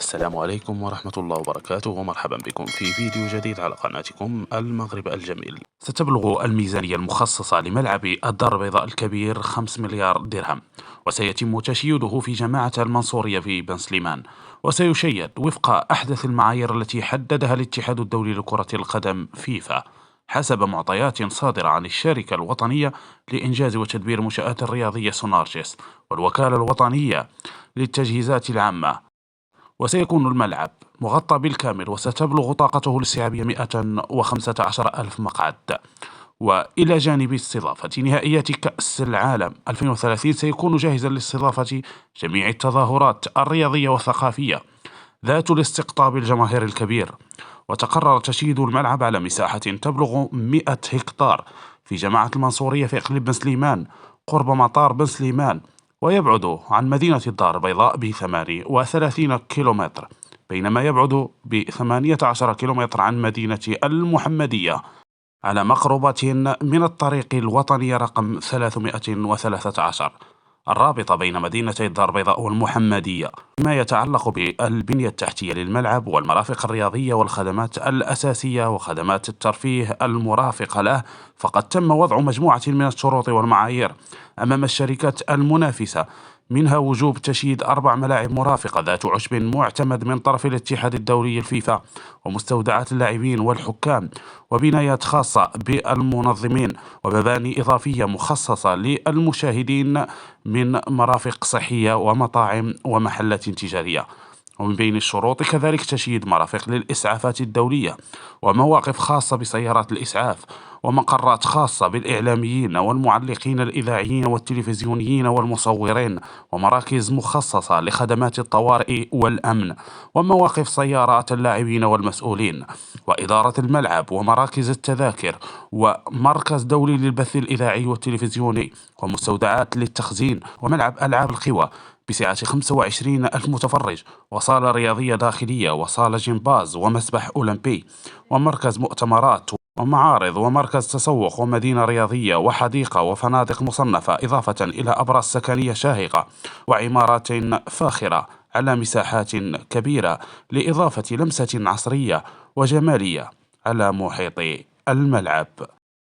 السلام عليكم ورحمة الله وبركاته، ومرحبا بكم في فيديو جديد على قناتكم المغرب الجميل. ستبلغ الميزانية المخصصة لملعب الدار البيضاء الكبير 5 مليار درهم، وسيتم تشييده في جماعة المنصورية في بن سليمان، وسيشيد وفق أحدث المعايير التي حددها الاتحاد الدولي لكرة القدم فيفا، حسب معطيات صادرة عن الشركة الوطنية لإنجاز وتدبير المنشآت الرياضية سونارجس والوكالة الوطنية للتجهيزات العامة. وسيكون الملعب مغطى بالكامل، وستبلغ طاقته الاستيعابية 115 ألف مقعد. وإلى جانب استضافة نهائيات كأس العالم 2030 سيكون جاهزا لاستضافة جميع التظاهرات الرياضية والثقافية ذات الاستقطاب الجماهيري الكبير. وتقرر تشييد الملعب على مساحة تبلغ 100 هكتار في جماعة المنصورية في إقليم بن سليمان قرب مطار بن سليمان، ويبعد عن مدينة الدار البيضاء ب38 كيلومتر، بينما يبعد ب18 كيلومتر عن مدينة المحمدية على مقربة من الطريق الوطني رقم 313 الرابطة بين مدينتي الدار البيضاء والمحمدية. ما يتعلق بالبنية التحتية للملعب والمرافق الرياضية والخدمات الأساسية وخدمات الترفيه المرافقة له، فقد تم وضع مجموعة من الشروط والمعايير أمام الشركات المنافسة، منها وجوب تشييد 4 ملاعب مرافقة ذات عشب معتمد من طرف الاتحاد الدولي الفيفا، ومستودعات اللاعبين والحكام، وبنايات خاصة بالمنظمين، ومباني إضافية مخصصة للمشاهدين من مرافق صحية ومطاعم ومحلات تجارية. ومن بين الشروط كذلك تشييد مرافق للإسعافات الدولية، ومواقف خاصة بسيارات الإسعاف، ومقرات خاصة بالإعلاميين والمعلقين الإذاعيين والتلفزيونيين والمصورين، ومراكز مخصصة لخدمات الطوارئ والأمن، ومواقف سيارات اللاعبين والمسؤولين، وإدارة الملعب، ومراكز التذاكر، ومركز دولي للبث الإذاعي والتلفزيوني، ومستودعات للتخزين، وملعب ألعاب القوى بسعة 25 ألف متفرج، وصالة رياضية داخلية، وصالة جمباز، ومسبح أولمبي، ومركز مؤتمرات ومعارض، ومركز تسوق، ومدينة رياضية، وحديقة، وفنادق مصنفة، إضافة إلى أبراج سكنية شاهقة وعمارات فاخرة على مساحات كبيرة، لإضافة لمسة عصرية وجمالية على محيط الملعب.